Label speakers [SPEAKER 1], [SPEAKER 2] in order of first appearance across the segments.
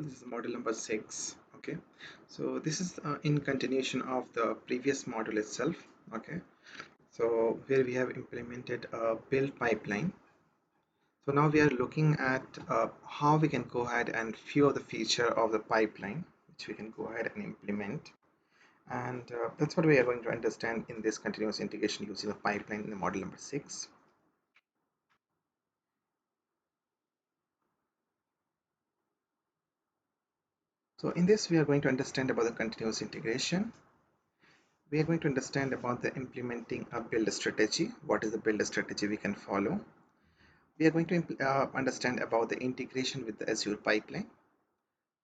[SPEAKER 1] This is module number 6. Okay, so this is in continuation of the previous module itself. Okay, so here we have implemented a build pipeline. So now we are looking at how we can go ahead and few of the feature of the pipeline which we can go ahead and implement, and that's what we are going to understand in this continuous integration using the pipeline in the module number 6. So in this we are going to understand about the continuous integration. We are going to understand about the implementing a build strategy. What is the build strategy we can follow? We are going to understand about the integration with the Azure pipeline.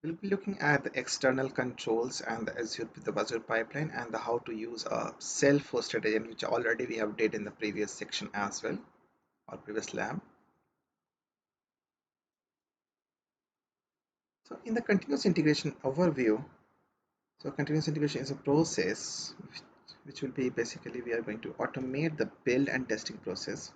[SPEAKER 1] We'll be looking at the external controls and the Azure pipeline, and the how to use a self-hosted agent, which already we have did in the previous section as well, or previous lab. So in the continuous integration overview, so continuous integration is a process which will be basically we are going to automate the build and testing process.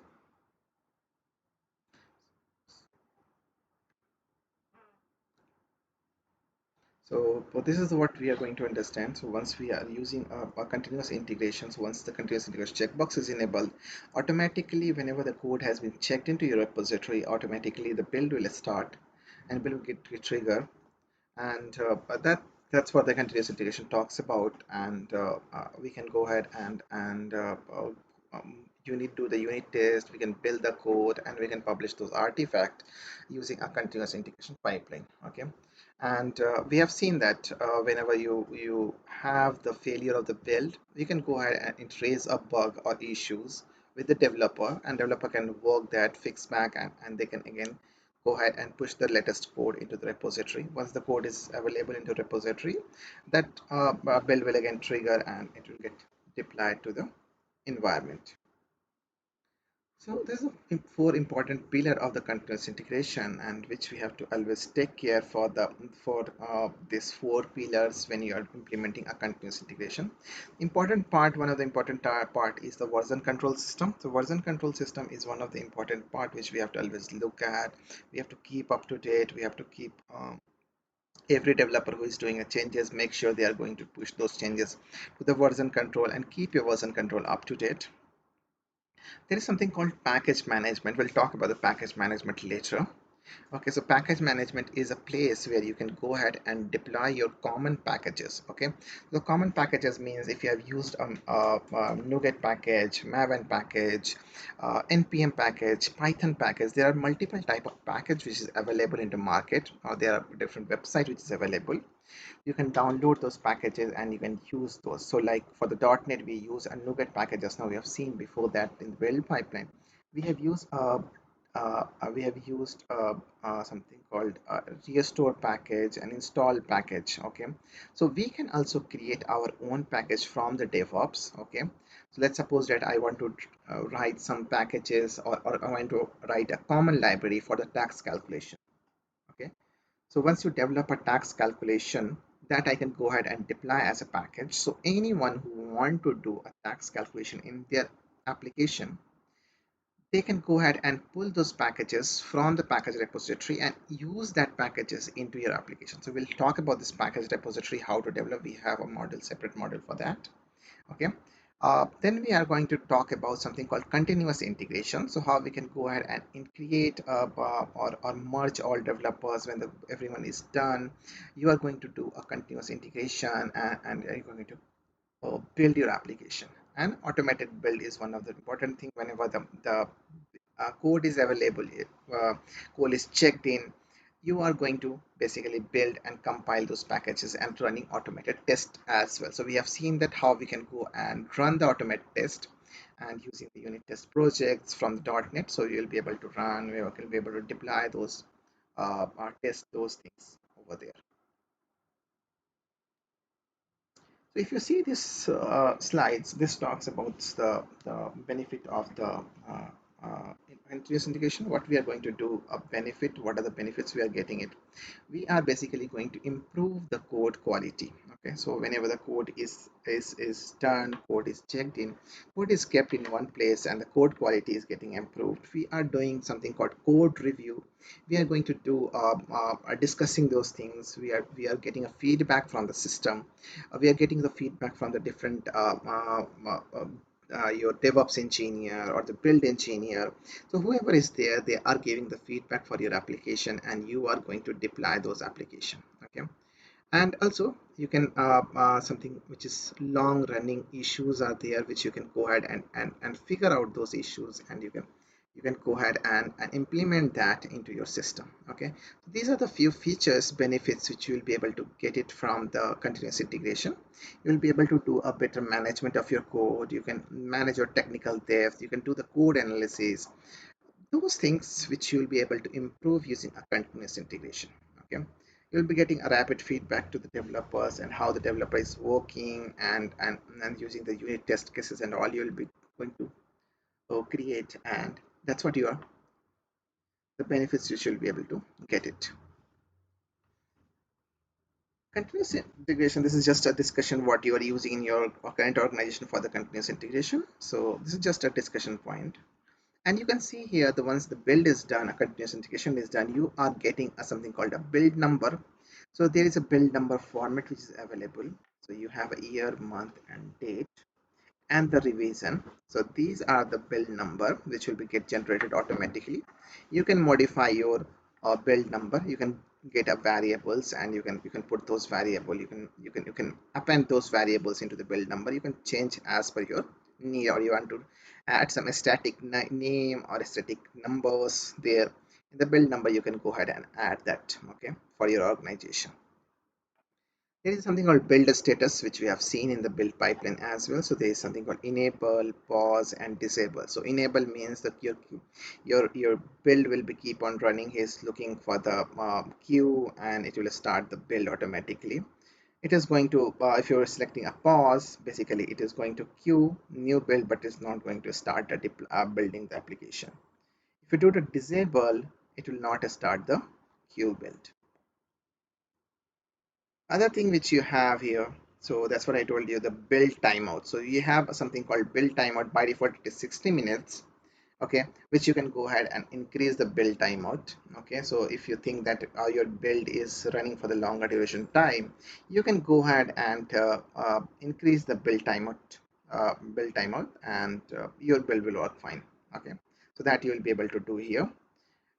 [SPEAKER 1] So this is what we are going to understand. So once we are using a continuous integration, so once the continuous integration checkbox is enabled, automatically whenever the code has been checked into your repository, automatically the build will start and build will get trigger, and that's what the continuous integration talks about. And we can go ahead and unit do the unit test, we can build the code, and we can publish those artifacts using a continuous integration pipeline. Okay, and we have seen that whenever you have the failure of the build, you can go ahead and trace a bug or issues with the developer, and developer can work that fix back, and they can again go ahead and push the latest code into the repository. Once the code is available into the repository, that build will again trigger and it will get deployed to the environment. So there's a four important pillar of the continuous integration, and which we have to always take care for these four pillars when you are implementing a continuous integration. Important part, one of the important part is the version control system. So version control system is one of the important part which we have to always look at. We have to keep up to date. We have to keep every developer who is doing a changes, make sure they are going to push those changes to the version control and keep your version control up to date. There is something called package management. We'll talk about the package management later. Okay, so package management is a place where you can go ahead and deploy your common packages. Okay, so common packages means if you have used NuGet package, Maven package, npm package, Python package, there are multiple type of package which is available in the market, or there are different website which is available. You can download those packages and you can use those. So like for the .NET we use a NuGet packages. Now we have seen before that in the build pipeline we have used something called restore package and install package. Okay, so we can also create our own package from the DevOps. Okay, so let's suppose that I want to write some packages, or I want to write a common library for the tax calculation. Okay, so once you develop a tax calculation, that I can go ahead and deploy as a package. So anyone who want to do a tax calculation in their application, they can go ahead and pull those packages from the package repository and use that packages into your application. So we'll talk about this package repository, how to develop. We have a model, separate model for that. Okay, then we are going to talk about something called continuous integration. So how we can go ahead and create or merge all developers. When everyone is done, you are going to do a continuous integration, and you're going to build your application. And automated build is one of the important thing. Whenever the code is available, code is checked in, you are going to basically build and compile those packages and running automated test as well. So we have seen that how we can go and run the automated test and using the unit test projects from the .NET. So you'll be able to run, we will be able to deploy those or test those things over there. So if you see this slides, this talks about the benefit of the in continuous integration, what we are going to do, a benefit, what are the benefits we are getting it? We are basically going to improve the code quality. Okay, so whenever the code is done, code is checked in, code is kept in one place, and the code quality is getting improved. We are doing something called code review. We are going to do discussing those things. We are getting a feedback from the system. We are getting the feedback from the different your DevOps engineer or the build engineer. So whoever is there, they are giving the feedback for your application, and you are going to deploy those application. Okay, and also you can something which is long running issues are there, which you can go ahead and figure out those issues, and you can go ahead and implement that into your system. Okay, so these are the few features, benefits which you will be able to get it from the continuous integration. You will be able to do a better management of your code. You can manage your technical depth, you can do the code analysis, those things which you'll be able to improve using a continuous integration. Okay, you'll be getting a rapid feedback to the developers and how the developer is working, and using the unit test cases and all, you'll be going to create, and that's what you are, the benefits you should be able to get it. Continuous integration, this is just a discussion what you are using in your current organization for the continuous integration. So this is just a discussion point. And you can see here, the once the build is done, a continuous integration is done, you are getting a something called a build number. So there is a build number format which is available. So you have a year, month, and date, and the revision. So these are the build number which will be get generated automatically. You can modify your build number. You can get a variables, and you can put those variable. You can append those variables into the build number. You can change as per your need, or you want to add some static name or static numbers there in the build number. You can go ahead and add that. Okay, for your organization. There is something called build status, which we have seen in the build pipeline as well. So there is something called enable, pause, and disable. So enable means that your build will be keep on running. He's looking for the queue, and it will start the build automatically. It is going to, if you're selecting a pause, basically it is going to queue new build, but it's not going to start the building the application. If you do the disable, it will not start the queue build. Other thing which you have here, so that's what I told you, the build timeout. So you have something called build timeout. By default it is 60 minutes. Okay, which you can go ahead and increase the build timeout. Okay, so if you think that your build is running for the longer duration time, you can go ahead and increase the build timeout, and your build will work fine. Okay, so that you will be able to do here.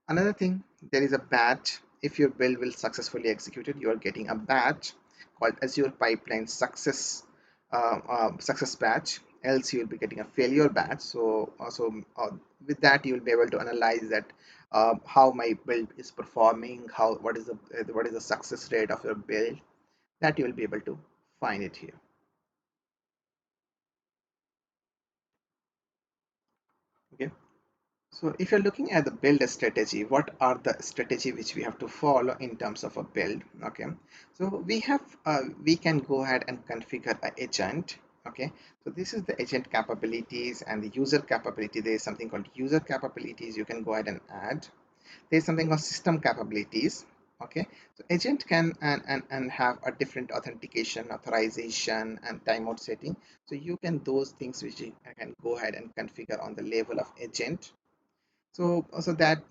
[SPEAKER 1] Another thing, there is a batch. If your build will successfully executed, you are getting a batch called Azure Pipeline success batch. Else you will be getting a failure batch. So also with that, you will be able to analyze that how my build is performing, how what is the success rate of your build. That you will be able to find it here. Okay. So if you're looking at the build strategy, what are the strategy which we have to follow in terms of a build? Okay, so we can go ahead and configure an agent. Okay, so this is the agent capabilities and the user capability. There is something called user capabilities. You can go ahead and add. There's something called system capabilities. Okay, so agent can and have a different authentication, authorization, and timeout setting. So you can those things which you can go ahead and configure on the level of agent. So that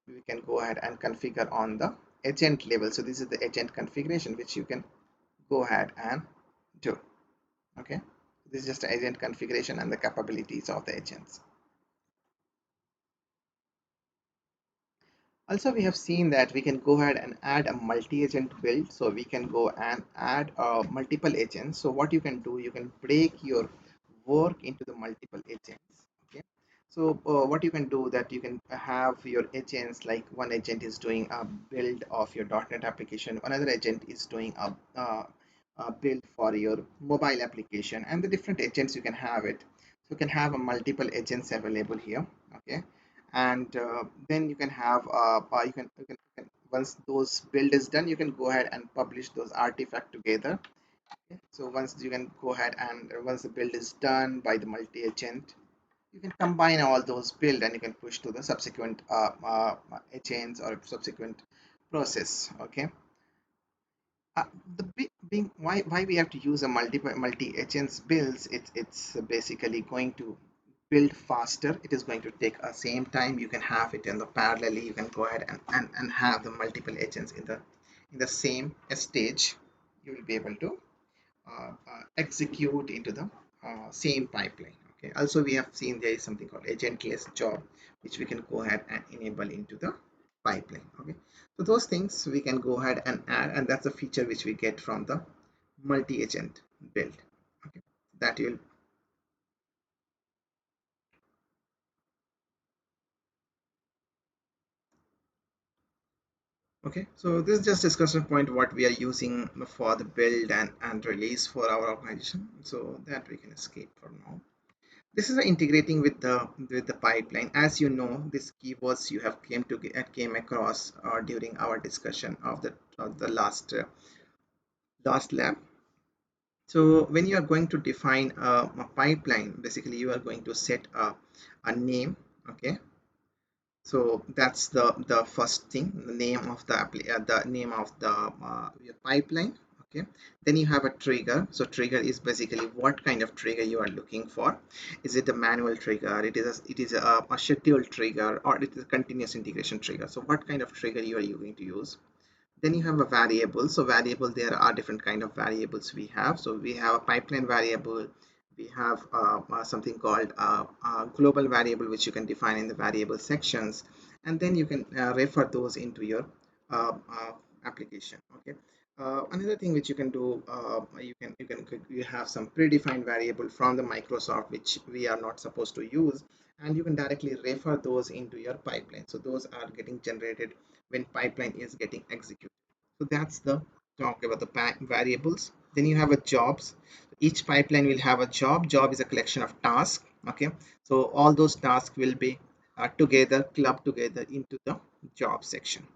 [SPEAKER 1] we can go ahead and configure on the agent level. So this is the agent configuration which you can go ahead and do. Okay, this is just the agent configuration and the capabilities of the agents. Also, we have seen that we can go ahead and add a multi-agent build. So we can go and add multiple agents. So what you can do, you can break your work into the multiple agents. Okay, so what you can do, that you can have your agents, like one agent is doing a build of your .NET application, another agent is doing a build for your mobile application, and the different agents you can have it. So you can have a multiple agents available here. Okay, and then you can have once those build is done, you can go ahead and publish those artifact together. Okay, so once you can go ahead and once the build is done by the multi-agent, You can combine all those build and you can push to the subsequent agents or subsequent process. Okay. uh, being why we have to use a multi agents builds, it's basically going to build faster. It is going to take a same time. You can have it in the parallelly. You can go ahead and have the multiple agents in the same stage. You will be able to execute into the same pipeline. Okay. Also, we have seen there is something called agentless job, which we can go ahead and enable into the pipeline. Okay. So those things we can go ahead and add, and that's a feature which we get from the multi-agent build. Okay. That you'll Okay, so this is just discussion point what we are using for the build and release for our organization, so that we can escape for now. This is integrating with the pipeline. As you know, these keywords you have came across during our discussion of the last lab. So when you are going to define a pipeline, basically you are going to set a name. Okay, so that's the first thing, the name of the name of the your pipeline. Okay, then you have a trigger. So trigger is basically what kind of trigger you are looking for. Is it a manual trigger, it is a scheduled trigger, or it is a continuous integration trigger? So what kind of trigger you are going to use? Then you have a variable. So variable, there are different kind of variables we have. So we have a pipeline variable, we have something called global variable, which you can define in the variable sections, and then you can refer those into your application. Okay. Another thing which you can do, you have some predefined variable from the Microsoft which we are not supposed to use, and you can directly refer those into your pipeline. So those are getting generated when pipeline is getting executed. So that's the talk about the variables. Then you have a jobs. Each pipeline will have a job. Job is a collection of tasks. Okay, so all those tasks will be together, clubbed together into the job section.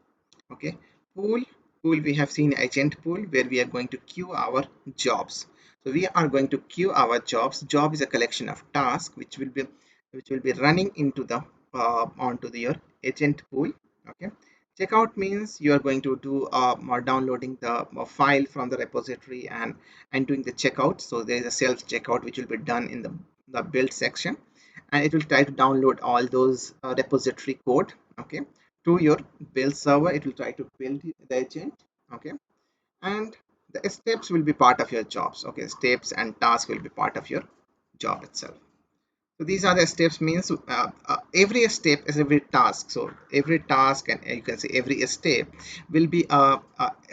[SPEAKER 1] Okay, pool. Pool, we have seen agent pool where we are going to queue our jobs. So we are going to queue our jobs. Job is a collection of tasks which will be running into the onto your agent pool. Okay, checkout means you are going to do or downloading the file from the repository and doing the checkout. So there is a self checkout which will be done in the build section, and it will try to download all those repository code. Okay, to your build server. It will try to build the agent. Okay, and the steps will be part of your jobs. Okay, steps and tasks will be part of your job itself. So these are the steps means every step is every task. So every task, and you can say every step will be a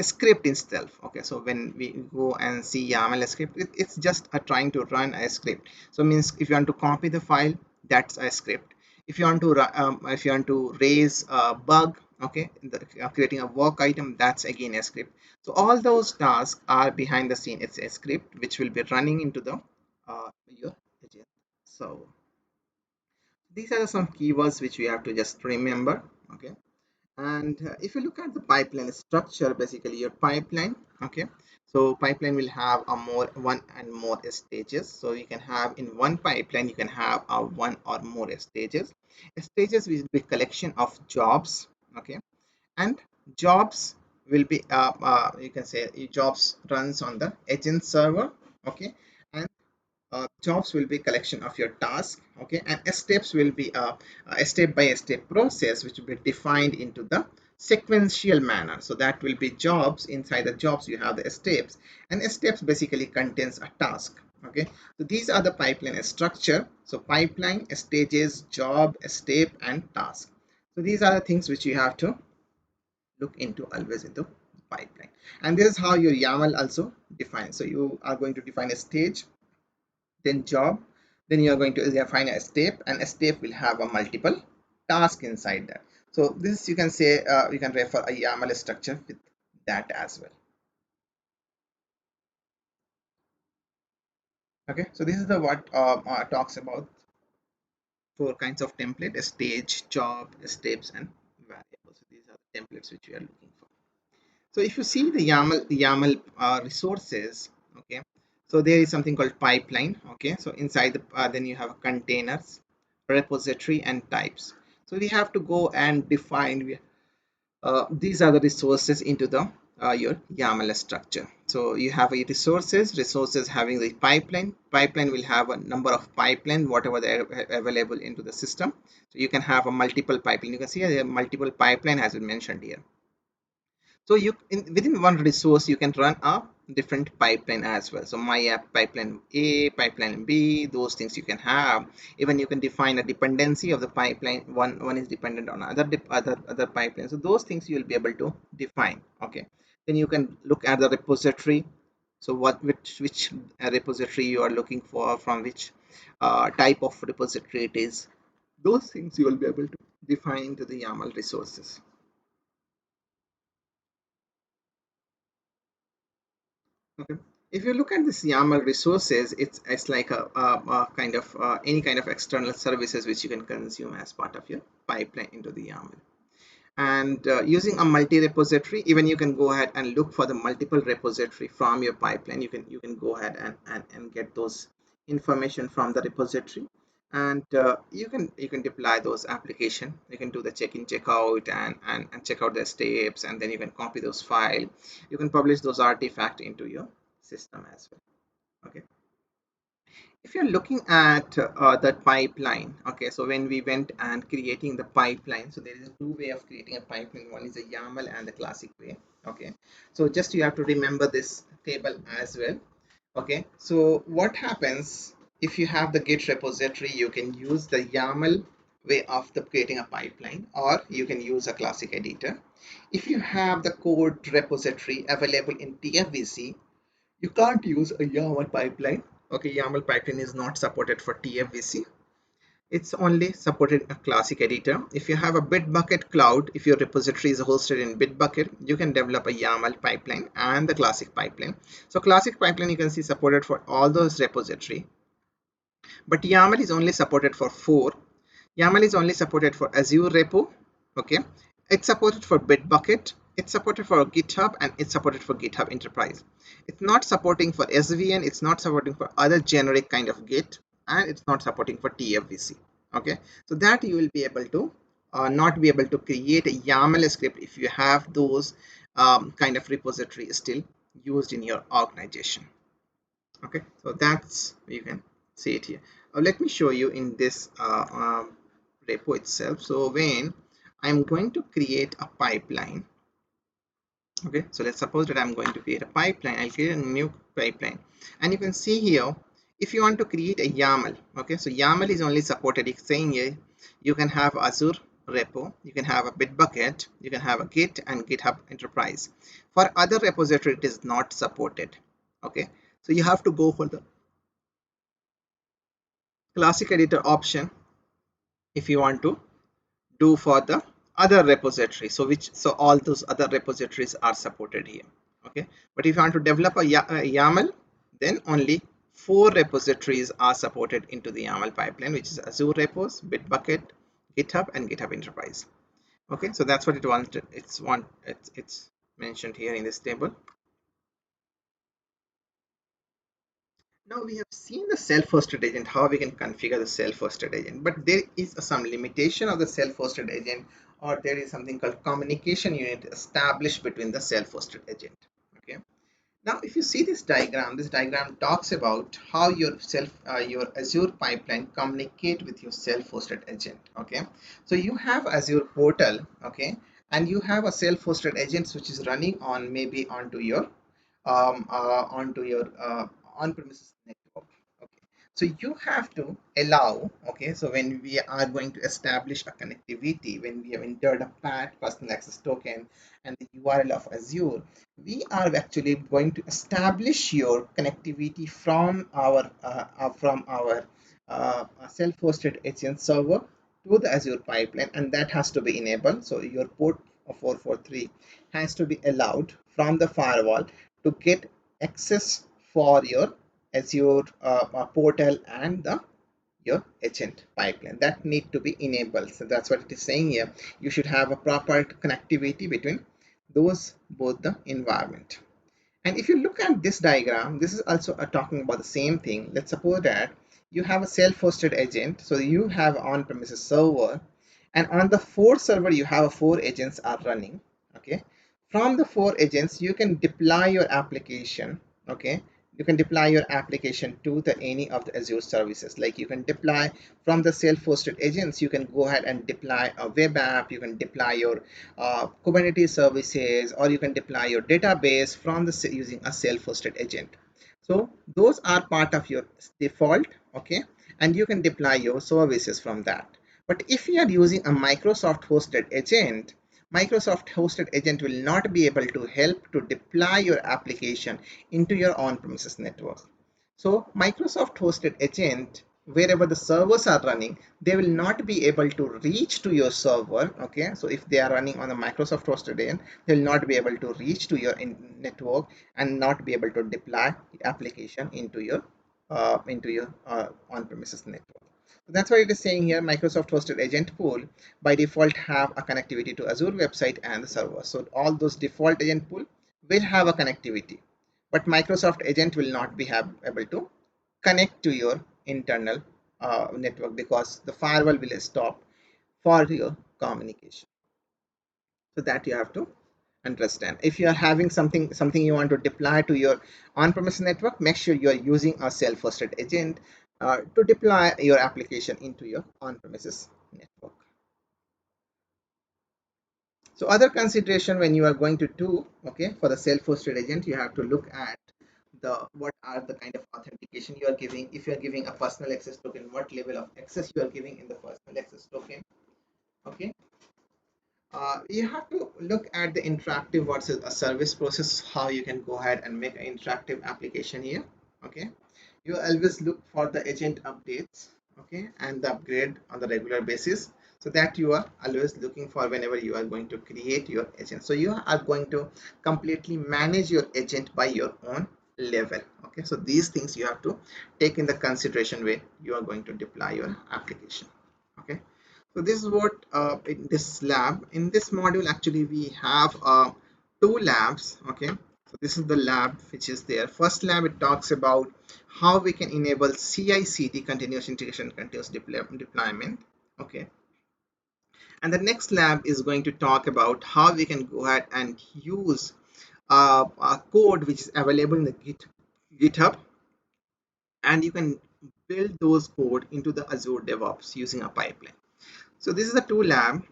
[SPEAKER 1] script itself. Okay, so when we go and see YAML script, it's just trying to run a script. So means if you want to copy the file, that's a script. If you want to if you want to raise a bug, okay, creating a work item, that's again a script. So all those tasks are behind the scene. It's a script which will be running into the your agent. So these are some keywords which we have to just remember. Okay, and if you look at the pipeline structure, basically your pipeline. Okay, so pipeline will have a one and more stages. So you can have in one pipeline, you can have one or more stages. Stages will be collection of jobs. Okay, and jobs will be you can say jobs runs on the agent server. Okay, and jobs will be collection of your task. Okay, and steps will be a step by step process which will be defined into the sequential manner. So that will be jobs. Inside the jobs you have the steps, and steps basically contains a task. Okay, so these are the pipeline structure. So pipeline, stages, job, step, and task. So these are the things which you have to look into always into pipeline. And this is how your YAML also defines. So you are going to define a stage, then job, then you are going to define a step, and a step will have a multiple task inside that. So this you can say you can refer a YAML structure with that as well. Okay, so this is the what talks about four kinds of template: a stage, job, steps, and variables. So these are the templates which we are looking for. So if you see the YAML resources, okay, so there is something called pipeline. Okay, so inside the then you have containers. repository and types. So we have to go and define these are the resources into the your YAML structure. So you have a resources having the pipeline will have a number of pipeline whatever they are available into the system. So you can have a multiple pipeline. You can see a multiple pipeline has been mentioned here. So within one resource you can run a different pipeline as well. So my app pipeline A, pipeline B, those things you can have. Even you can define a dependency of the pipeline. One is dependent on other pipeline. So those things you will be able to define. Okay. Then you can look at the repository. So which repository you are looking for, from which type of repository it is. Those things you will be able to define into the YAML resources. Okay. If you look at this YAML resources, it's like a kind of any kind of external services which you can consume as part of your pipeline into the YAML. And using a multi-repository, even you can go ahead and look for the multiple repository from your pipeline. You can go ahead and get those information from the repository, and you can deploy those application. You can do the check-in, check-out, and check out the steps, and then you can copy those file. You can publish those artifact into your system as well. Okay. If you're looking at that pipeline, okay, so when we went and creating the pipeline, so there is two way of creating a pipeline. One is a YAML and the classic way. Okay, so just you have to remember this table as well. Okay, so what happens if you have the Git repository? You can use the YAML way of the creating a pipeline, or you can use a classic editor. If you have the code repository available in TFVC, you can't use a YAML pipeline. Okay, YAML pipeline is not supported for TFVC. It's only supported a classic editor. If you have a Bitbucket cloud, if your repository is hosted in Bitbucket, you can develop a YAML pipeline and the classic pipeline. So classic pipeline you can see supported for all those repository, but YAML is only supported for 4. YAML is only supported for Azure repo. Okay, it's supported for Bitbucket, it's supported for GitHub, and it's supported for GitHub Enterprise. It's not supporting for SVN, it's not supporting for other generic kind of Git, and it's not supporting for TFVC. Okay, so that you will be able to not be able to create a YAML script if you have those kind of repository still used in your organization. Okay, so that's, you can see it here. Let me show you in this repo itself. So when I'm going to create a pipeline, okay, so let's suppose that I'm going to create a pipeline. I'll create a new pipeline, and you can see here, if you want to create a YAML, okay, so YAML is only supported. It's saying here you can have Azure repo, you can have a Bitbucket, you can have a Git and GitHub Enterprise. For other repository it is not supported. Okay, so you have to go for the classic editor option if you want to do for the other repository. So all those other repositories are supported here. Okay, but if you want to develop a YAML, then only 4 repositories are supported into the YAML pipeline, which is Azure repos, Bitbucket, GitHub, and GitHub Enterprise. Okay, so that's what it wanted. It's mentioned here in this table. Now we have seen the self-hosted agent, how we can configure the self-hosted agent, but there is some limitation of the self-hosted agent, or there is something called communication unit established between the self-hosted agent. Okay. Now, if you see this diagram talks about how your Azure pipeline communicate with your self-hosted agent. Okay, so you have Azure portal, okay, and you have a self-hosted agent which is running on maybe onto your on-premises network. Okay, so you have to allow, okay, so when we are going to establish a connectivity, when we have entered a PAT, personal access token, and the URL of Azure, we are actually going to establish your connectivity from our self-hosted agent server to the Azure pipeline, and that has to be enabled. So your port 443 has to be allowed from the firewall to get access for your Azure portal and the your agent pipeline. That need to be enabled. So that's what it is saying here. You should have a proper connectivity between those both the environment. And if you look at this diagram, this is also talking about the same thing. Let's suppose that you have a self-hosted agent. So you have on-premises server, and on the 4 server you have 4 agents are running. Okay, from the 4 agents you can deploy your application. Okay, you can deploy your application to the any of the Azure services. Like you can deploy from the self-hosted agents, you can go ahead and deploy a web app, you can deploy your Kubernetes services, or you can deploy your database from the using a self-hosted agent. So those are part of your default. Okay, and you can deploy your services from that. But if you are using a Microsoft hosted agent, Microsoft hosted agent will not be able to help to deploy your application into your on-premises network. So Microsoft hosted agent, wherever the servers are running, they will not be able to reach to your server. Okay, so if they are running on the Microsoft hosted agent, they will not be able to reach to your network and not be able to deploy the application into your on-premises network. So that's why it is saying here Microsoft hosted agent pool by default have a connectivity to Azure website and the server. So all those default agent pool will have a connectivity, but Microsoft agent will not be able to connect to your internal network because the firewall will stop for your communication. So that you have to understand. If you are having something you want to deploy to your on-premise network, make sure you are using a self-hosted agent to deploy your application into your on-premises network. So other consideration when you are going to do, okay, for the self-hosted agent, you have to look at the what are the kind of authentication you are giving. If you are giving a personal access token, what level of access you are giving in the personal access token. Okay, you have to look at the interactive versus a service process, how you can go ahead and make an interactive application here. Okay, you always look for the agent updates, okay, and the upgrade on the regular basis, so that you are always looking for whenever you are going to create your agent. So you are going to completely manage your agent by your own level. Okay, so these things you have to take in the consideration when you are going to deploy your application. Okay, so this is what in this lab, in this module actually we have 2 labs. Okay, so this is the lab which is there. First lab, it talks about how we can enable CI/CD, continuous integration, continuous deployment. Okay, and the next lab is going to talk about how we can go ahead and use a code which is available in the GitHub, and you can build those code into the Azure DevOps using a pipeline. So this is the 2 lab.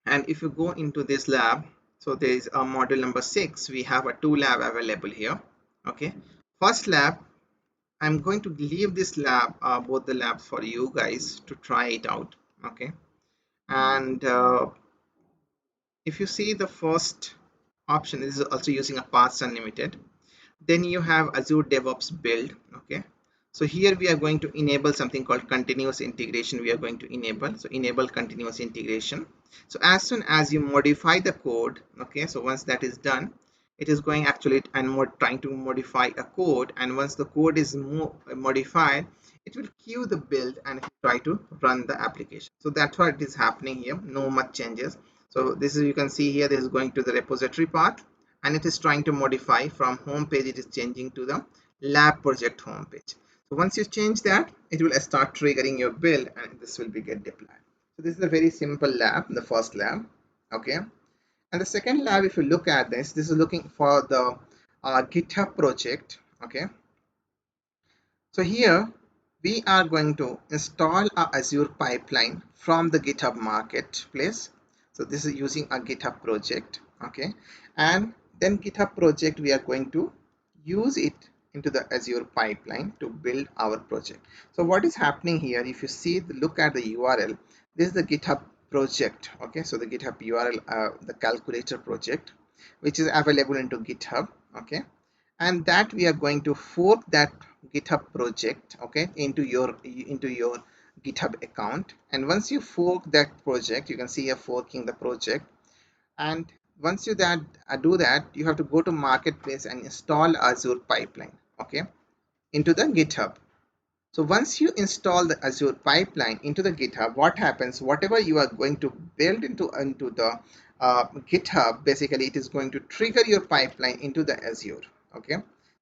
[SPEAKER 1] And if you go into this lab, so there is a module number 6, we have a 2 lab available here. Okay, first lab, I'm going to leave this lab, both the labs for you guys to try it out. Okay, and if you see the first option, this is also using a paths unlimited. Then you have Azure DevOps build. Okay, so here we are going to enable something called continuous integration. We are going to enable, so enable continuous integration. So as soon as you modify the code, okay, so once that is done, it is going actually and more trying to modify a code, and once the code is modified, it will queue the build and try to run the application. So that's what is happening here, no much changes. So this is, you can see here, this is going to the repository path, and it is trying to modify from home page, it is changing to the lab project home page. So once you change that, it will start triggering your build and this will be get deployed. So this is a very simple lab, the first lab. Okay, and the second lab, if you look at this is looking for the GitHub project. Okay, so here we are going to install a Azure pipeline from the GitHub marketplace. So this is using a GitHub project. Okay, and then GitHub project, we are going to use it into the Azure pipeline to build our project. So what is happening here, if you see look at the URL, this is the GitHub project. Okay, so the GitHub URL, the calculator project, which is available into GitHub. Okay, and that we are going to fork that GitHub project, okay, into your GitHub account. And once you fork that project, you can see you're forking the project, and once you do that, you have to go to marketplace and install Azure pipeline, okay, into the GitHub. So once you install the Azure pipeline into the GitHub, what happens, whatever you are going to build into the GitHub, basically it is going to trigger your pipeline into the Azure. Okay,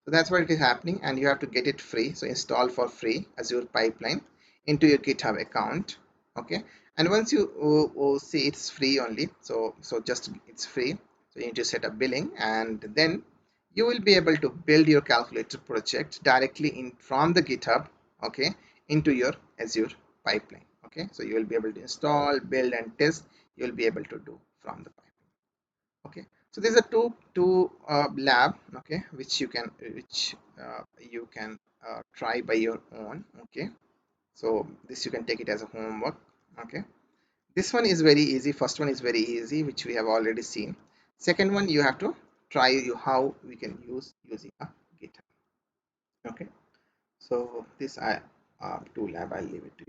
[SPEAKER 1] So that's what it is happening, and you have to get it free. So install for free Azure Pipeline into your GitHub account. Okay, and once you see it's free only, so just it's free. So you need to set up billing, and then you will be able to build your calculator project directly in from the GitHub, okay, into your Azure pipeline. Okay, so you will be able to install, build, and test. You will be able to do from the pipeline. Okay, so there's a two lab, okay, which you can try by your own. Okay, so this you can take it as a homework. Okay, this one is very easy. First one is very easy, which we have already seen. Second one you have to try you how we can use using a GitHub. Okay, so this I two lab I'll leave it to you.